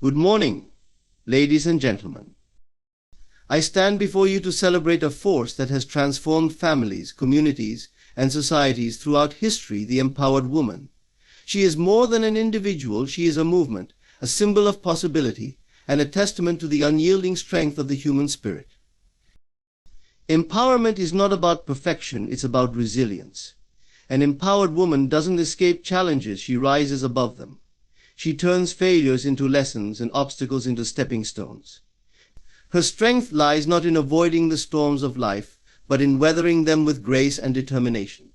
Good morning, ladies and gentlemen. I stand before you to celebrate a force that has transformed families, communities, and societies throughout history, the empowered woman. She is more than an individual, she is a movement, a symbol of possibility, and a testament to the unyielding strength of the human spirit. Empowerment is not about perfection, it's about resilience. An empowered woman doesn't escape challenges, she rises above them. She turns failures into lessons and obstacles into stepping stones. Her strength lies not in avoiding the storms of life, but in weathering them with grace and determination.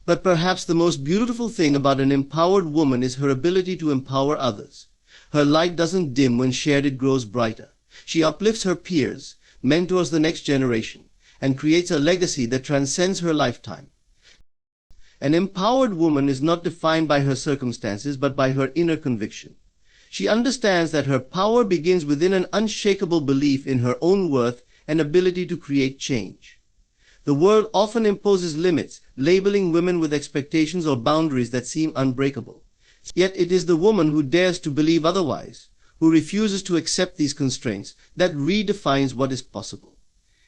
But perhaps the most beautiful thing about an empowered woman is her ability to empower others. Her light doesn't dim when shared, it grows brighter. She uplifts her peers, mentors the next generation, and creates a legacy that transcends her lifetime. An empowered woman is not defined by her circumstances, but by her inner conviction. She understands that her power begins within an unshakable belief in her own worth and ability to create change. The world often imposes limits, labeling women with expectations or boundaries that seem unbreakable. Yet it is the woman who dares to believe otherwise, who refuses to accept these constraints, that redefines what is possible.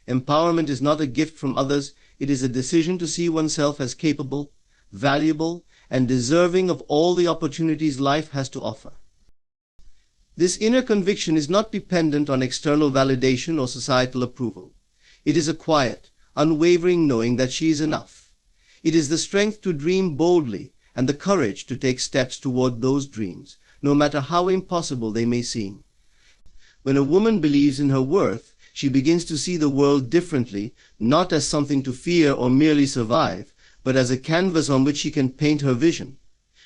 Empowerment is not a gift from others, it is a decision to see oneself as capable, valuable, and deserving of all the opportunities life has to offer. This inner conviction is not dependent on external validation or societal approval. It is a quiet, unwavering knowing that she is enough. It is the strength to dream boldly and the courage to take steps toward those dreams, no matter how impossible they may seem. When a woman believes in her worth, she begins to see the world differently, not as something to fear or merely survive, but as a canvas on which she can paint her vision.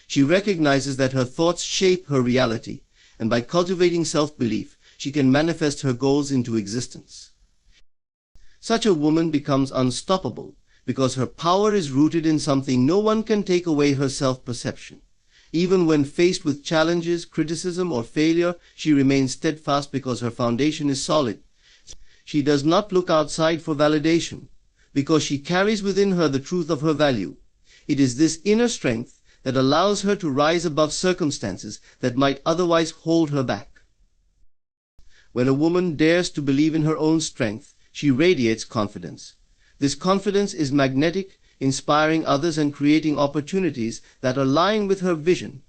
She recognizes that her thoughts shape her reality, and by cultivating self-belief, she can manifest her goals into existence. Such a woman becomes unstoppable, because her power is rooted in something no one can take away: her self-perception. Even when faced with challenges, criticism, or failure, she remains steadfast because her foundation is solid. She does not look outside for validation, because she carries within her the truth of her value. It is this inner strength that allows her to rise above circumstances that might otherwise hold her back. When a woman dares to believe in her own strength, she radiates confidence. This confidence is magnetic, inspiring others and creating opportunities that align with her vision.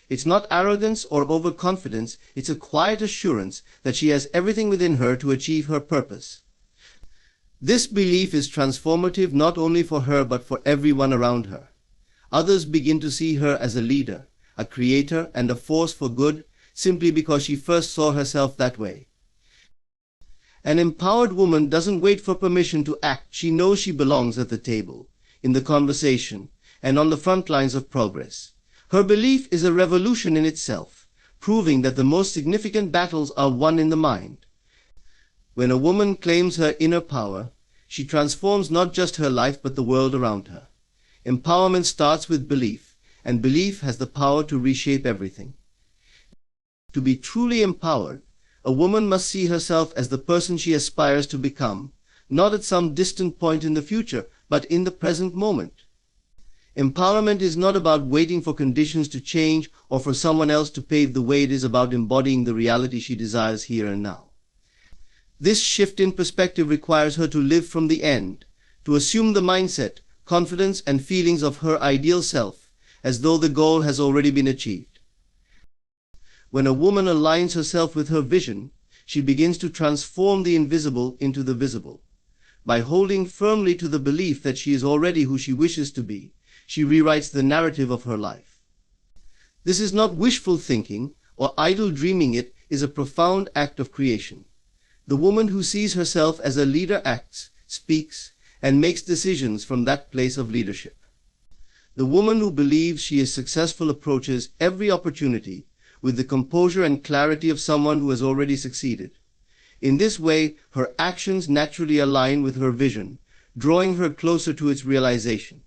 It's not arrogance or overconfidence, it's a quiet assurance that she has everything within her to achieve her purpose. This belief is transformative not only for her but for everyone around her. Others begin to see her as a leader, a creator, and a force for good simply because she first saw herself that way. An empowered woman doesn't wait for permission to act. She knows she belongs at the table, in the conversation, and on the front lines of progress. Her belief is a revolution in itself, proving that the most significant battles are won in the mind. When a woman claims her inner power, she transforms not just her life but the world around her. Empowerment starts with belief, and belief has the power to reshape everything. To be truly empowered, a woman must see herself as the person she aspires to become, not at some distant point in the future, but in the present moment. Empowerment is not about waiting for conditions to change or for someone else to pave the way. It is about embodying the reality she desires here and now. This shift in perspective requires her to live from the end, to assume the mindset, confidence, and feelings of her ideal self, as though the goal has already been achieved. When a woman aligns herself with her vision, she begins to transform the invisible into the visible. By holding firmly to the belief that she is already who she wishes to be, she rewrites the narrative of her life. This is not wishful thinking or idle dreaming, it is a profound act of creation. The woman who sees herself as a leader acts, speaks, and makes decisions from that place of leadership. The woman who believes she is successful approaches every opportunity with the composure and clarity of someone who has already succeeded. In this way, her actions naturally align with her vision, drawing her closer to its realization.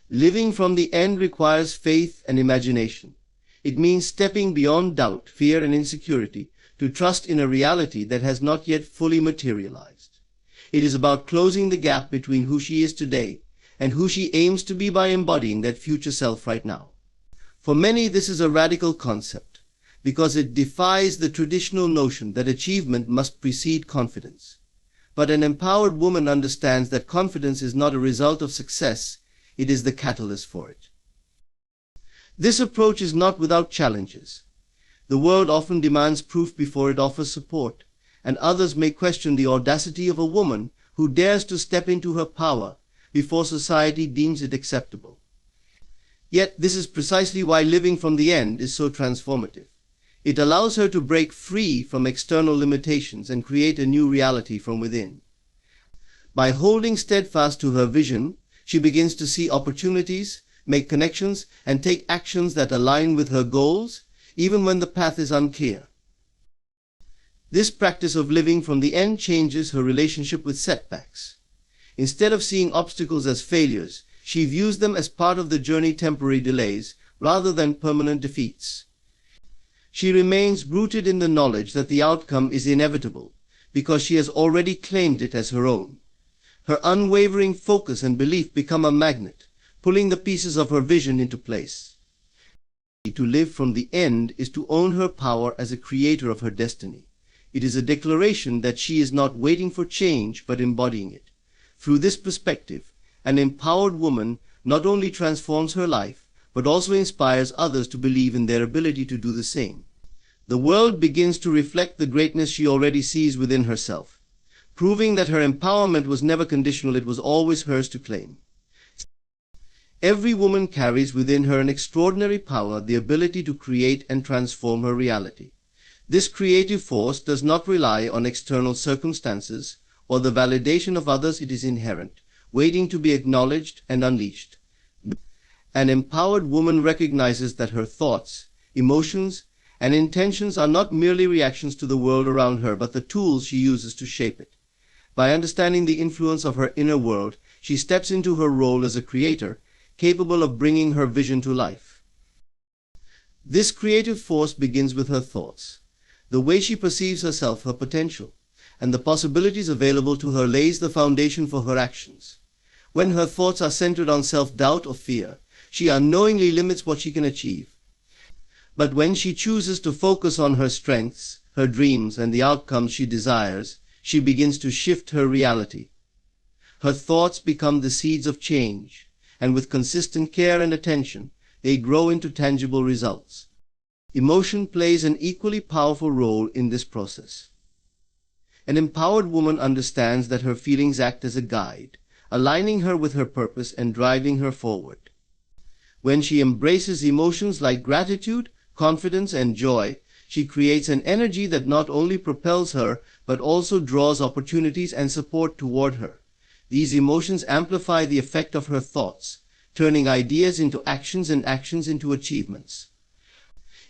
Living from the end requires faith and imagination. It means stepping beyond doubt, fear, and insecurity to trust in a reality that has not yet fully materialized. It is about closing the gap between who she is today and who she aims to be by embodying that future self right now. For many, this is a radical concept. because it defies the traditional notion that achievement must precede confidence. But an empowered woman understands that confidence is not a result of success, it is the catalyst for it. This approach is not without challenges. The world often demands proof before it offers support, and others may question the audacity of a woman who dares to step into her power before society deems it acceptable. Yet this is precisely why living from the end is so transformative. It allows her to break free from external limitations and create a new reality from within. By holding steadfast to her vision, she begins to see opportunities, make connections, and take actions that align with her goals, even when the path is unclear. This practice of living from the end changes her relationship with setbacks. Instead of seeing obstacles as failures, she views them as part of the journey, temporary delays, rather than permanent defeats. She remains rooted in the knowledge that the outcome is inevitable, because she has already claimed it as her own. Her unwavering focus and belief become a magnet, pulling the pieces of her vision into place. To live from the end is to own her power as a creator of her destiny. It is a declaration that she is not waiting for change, but embodying it. Through this perspective, an empowered woman not only transforms her life, but also inspires others to believe in their ability to do the same. The world begins to reflect the greatness she already sees within herself, proving that her empowerment was never conditional, it was always hers to claim. Every woman carries within her an extraordinary power, the ability to create and transform her reality. This creative force does not rely on external circumstances or the validation of others. It is inherent, waiting to be acknowledged and unleashed. An empowered woman recognizes that her thoughts, emotions, and intentions are not merely reactions to the world around her, but the tools she uses to shape it. By understanding the influence of her inner world, she steps into her role as a creator, capable of bringing her vision to life. This creative force begins with her thoughts. The way she perceives herself, her potential, and the possibilities available to her lays the foundation for her actions. When her thoughts are centered on self-doubt or fear, she unknowingly limits what she can achieve. But when she chooses to focus on her strengths, her dreams, and the outcomes she desires, she begins to shift her reality. Her thoughts become the seeds of change, and with consistent care and attention, they grow into tangible results. Emotion plays an equally powerful role in this process. An empowered woman understands that her feelings act as a guide, aligning her with her purpose and driving her forward. When she embraces emotions like gratitude, confidence, and joy, she creates an energy that not only propels her, but also draws opportunities and support toward her. These emotions amplify the effect of her thoughts, turning ideas into actions and actions into achievements.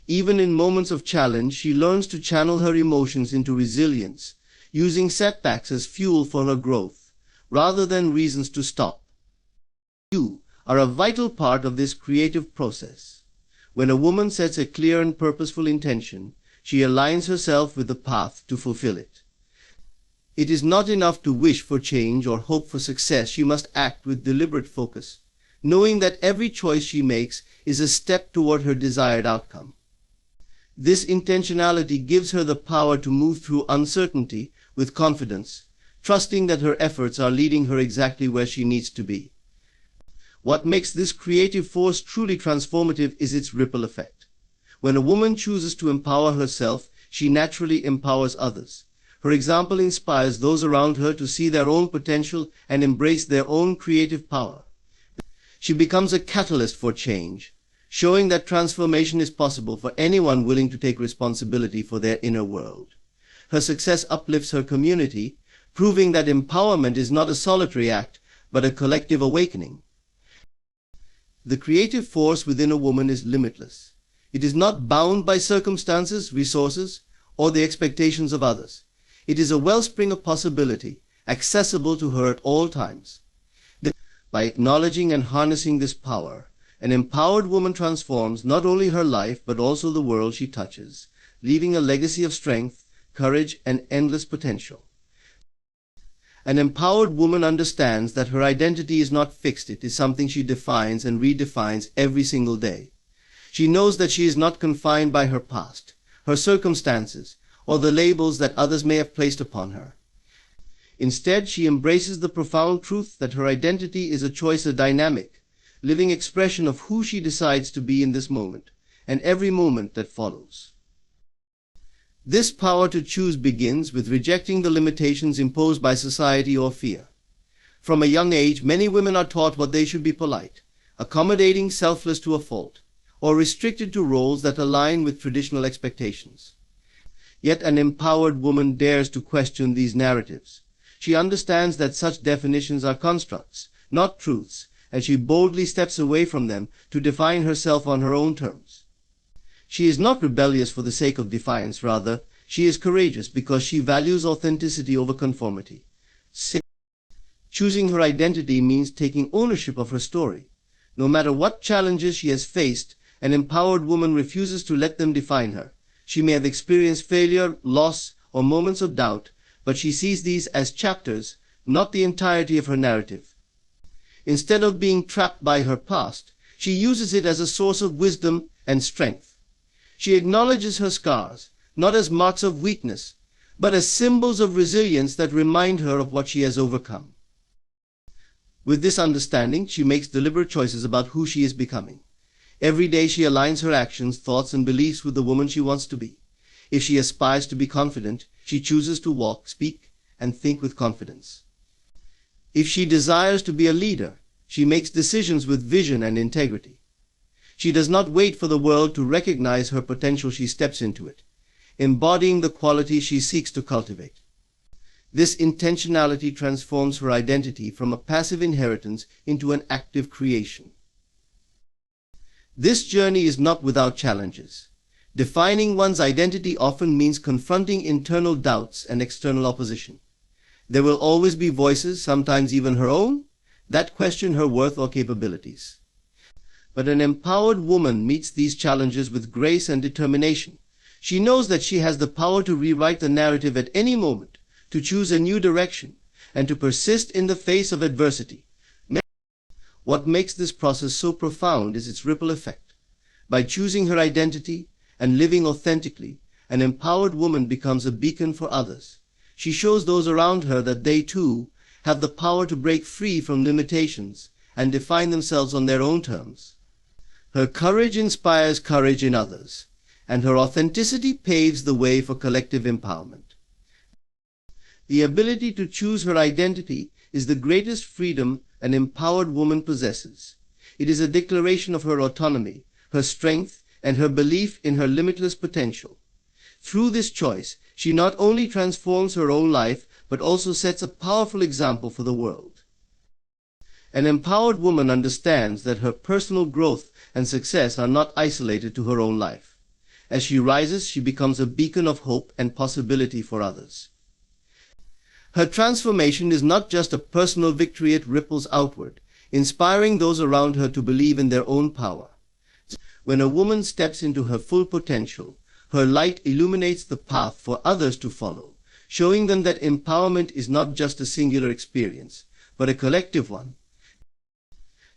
Even in moments of challenge, she learns to channel her emotions into resilience, using setbacks as fuel for her growth, rather than reasons to stop. You are a vital part of this creative process. When a woman sets a clear and purposeful intention, she aligns herself with the path to fulfill it. It is not enough to wish for change or hope for success. She must act with deliberate focus, knowing that every choice she makes is a step toward her desired outcome. This intentionality gives her the power to move through uncertainty with confidence, trusting that her efforts are leading her exactly where she needs to be. What makes this creative force truly transformative is its ripple effect. When a woman chooses to empower herself, she naturally empowers others. Her example inspires those around her to see their own potential and embrace their own creative power. She becomes a catalyst for change, showing that transformation is possible for anyone willing to take responsibility for their inner world. Her success uplifts her community, proving that empowerment is not a solitary act, but a collective awakening. The creative force within a woman is limitless. It is not bound by circumstances, resources, or the expectations of others. It is a wellspring of possibility, accessible to her at all times. By acknowledging and harnessing this power, an empowered woman transforms not only her life, but also the world she touches, leaving a legacy of strength, courage, and endless potential. An empowered woman understands that her identity is not fixed. It is something she defines and redefines every single day. She knows that she is not confined by her past, her circumstances, or the labels that others may have placed upon her. Instead, she embraces the profound truth that her identity is a choice, a dynamic, living expression of who she decides to be in this moment, and every moment that follows. This power to choose begins with rejecting the limitations imposed by society or fear. From a young age, many women are taught what they should be: polite, accommodating, selfless to a fault, or restricted to roles that align with traditional expectations. Yet an empowered woman dares to question these narratives. She understands that such definitions are constructs, not truths, and she boldly steps away from them to define herself on her own terms. She is not rebellious for the sake of defiance; rather, she is courageous because she values authenticity over conformity. Choosing her identity means taking ownership of her story. No matter what challenges she has faced, an empowered woman refuses to let them define her. She may have experienced failure, loss, or moments of doubt, but she sees these as chapters, not the entirety of her narrative. Instead of being trapped by her past, she uses it as a source of wisdom and strength. She acknowledges her scars, not as marks of weakness, but as symbols of resilience that remind her of what she has overcome. With this understanding, she makes deliberate choices about who she is becoming. Every day she aligns her actions, thoughts, and beliefs with the woman she wants to be. If she aspires to be confident, she chooses to walk, speak, and think with confidence. If she desires to be a leader, she makes decisions with vision and integrity. She does not wait for the world to recognize her potential; she steps into it, embodying the qualities she seeks to cultivate. This intentionality transforms her identity from a passive inheritance into an active creation. This journey is not without challenges. Defining one's identity often means confronting internal doubts and external opposition. There will always be voices, sometimes even her own, that question her worth or capabilities. But an empowered woman meets these challenges with grace and determination. She knows that she has the power to rewrite the narrative at any moment, to choose a new direction, and to persist in the face of adversity. What makes this process so profound is its ripple effect. By choosing her identity and living authentically, an empowered woman becomes a beacon for others. She shows those around her that they too have the power to break free from limitations and define themselves on their own terms. Her courage inspires courage in others, and her authenticity paves the way for collective empowerment. The ability to choose her identity is the greatest freedom an empowered woman possesses. It is a declaration of her autonomy, her strength, and her belief in her limitless potential. Through this choice, she not only transforms her own life, but also sets a powerful example for the world. An empowered woman understands that her personal growth and success are not isolated to her own life. As she rises, she becomes a beacon of hope and possibility for others. Her transformation is not just a personal victory; it ripples outward, inspiring those around her to believe in their own power. When a woman steps into her full potential, her light illuminates the path for others to follow, showing them that empowerment is not just a singular experience, but a collective one.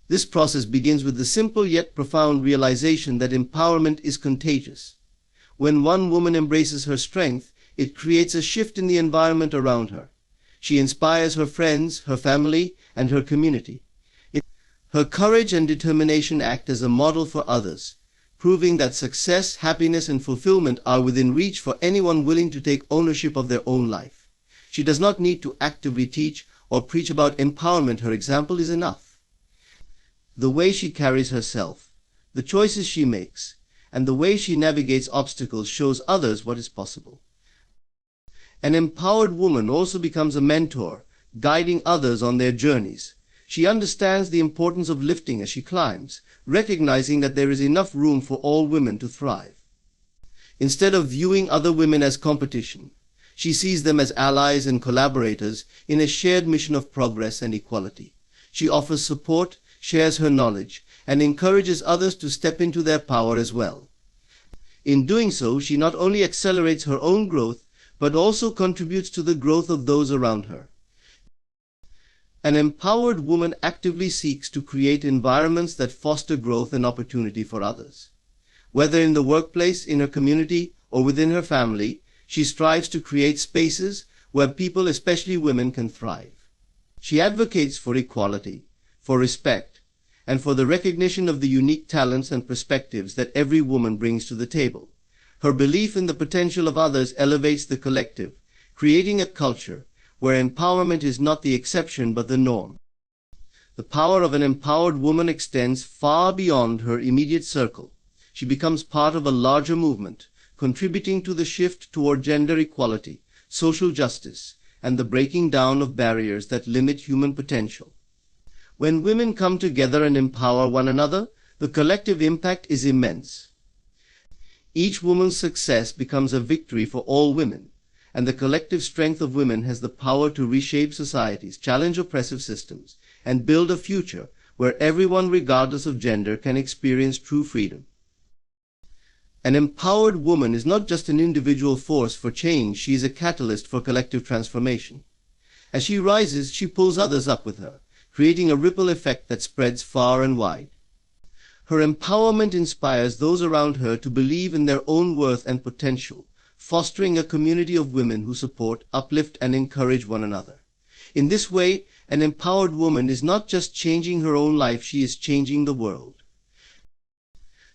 This process begins with the simple yet profound realization that empowerment is contagious. When one woman embraces her strength, it creates a shift in the environment around her. She inspires her friends, her family, and her community. Her courage and determination act as a model for others, proving that success, happiness, and fulfillment are within reach for anyone willing to take ownership of their own life. She does not need to actively teach or preach about empowerment; her example is enough. The way she carries herself, the choices she makes, and the way she navigates obstacles shows others what is possible. An empowered woman also becomes a mentor, guiding others on their journeys. She understands the importance of lifting as she climbs, recognizing that there is enough room for all women to thrive. Instead of viewing other women as competition, she sees them as allies and collaborators in a shared mission of progress and equality. She offers support, shares her knowledge, and encourages others to step into their power as well. In doing so, she not only accelerates her own growth, but also contributes to the growth of those around her. An empowered woman actively seeks to create environments that foster growth and opportunity for others. Whether in the workplace, in her community, or within her family, she strives to create spaces where people, especially women, can thrive. She advocates for equality, for respect, and for the recognition of the unique talents and perspectives that every woman brings to the table. Her belief in the potential of others elevates the collective, creating a culture where empowerment is not the exception but the norm. The power of an empowered woman extends far beyond her immediate circle. She becomes part of a larger movement, contributing to the shift toward gender equality, social justice, and the breaking down of barriers that limit human potential. When women come together and empower one another, the collective impact is immense. Each woman's success becomes a victory for all women, and the collective strength of women has the power to reshape societies, challenge oppressive systems, and build a future where everyone, regardless of gender, can experience true freedom. An empowered woman is not just an individual force for change, she is a catalyst for collective transformation. As she rises, she pulls others up with her, creating a ripple effect that spreads far and wide. Her empowerment inspires those around her to believe in their own worth and potential, fostering a community of women who support, uplift, and encourage one another. In this way, an empowered woman is not just changing her own life, she is changing the world.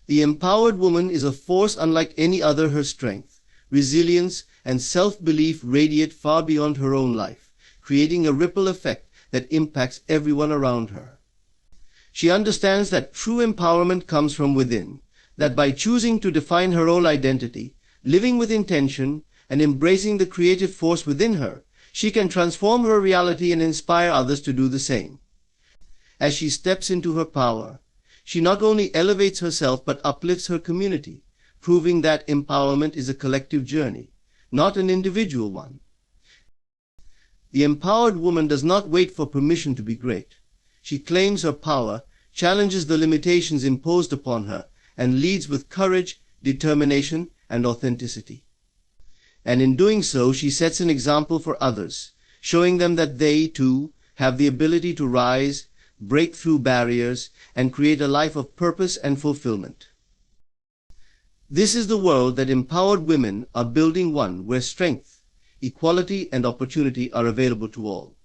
The empowered woman is a force unlike any other. Her strength, resilience, and self-belief radiate far beyond her own life, creating a ripple effect that impacts everyone around her. She understands that true empowerment comes from within, that by choosing to define her own identity, living with intention, and embracing the creative force within her, she can transform her reality and inspire others to do the same. As she steps into her power, she not only elevates herself but uplifts her community, proving that empowerment is a collective journey, not an individual one. The empowered woman does not wait for permission to be great. She claims her power, challenges the limitations imposed upon her, and leads with courage, determination, and authenticity. And in doing so, she sets an example for others, showing them that they, too, have the ability to rise, break through barriers, and create a life of purpose and fulfillment. This is the world that empowered women are building, one where strength, equality, and opportunity are available to all.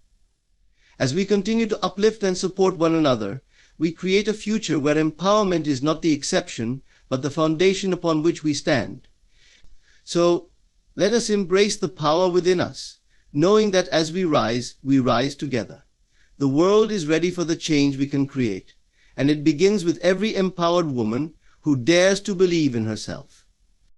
As we continue to uplift and support one another, we create a future where empowerment is not the exception, but the foundation upon which we stand. So, let us embrace the power within us, knowing that as we rise together. The world is ready for the change we can create, and it begins with every empowered woman who dares to believe in herself.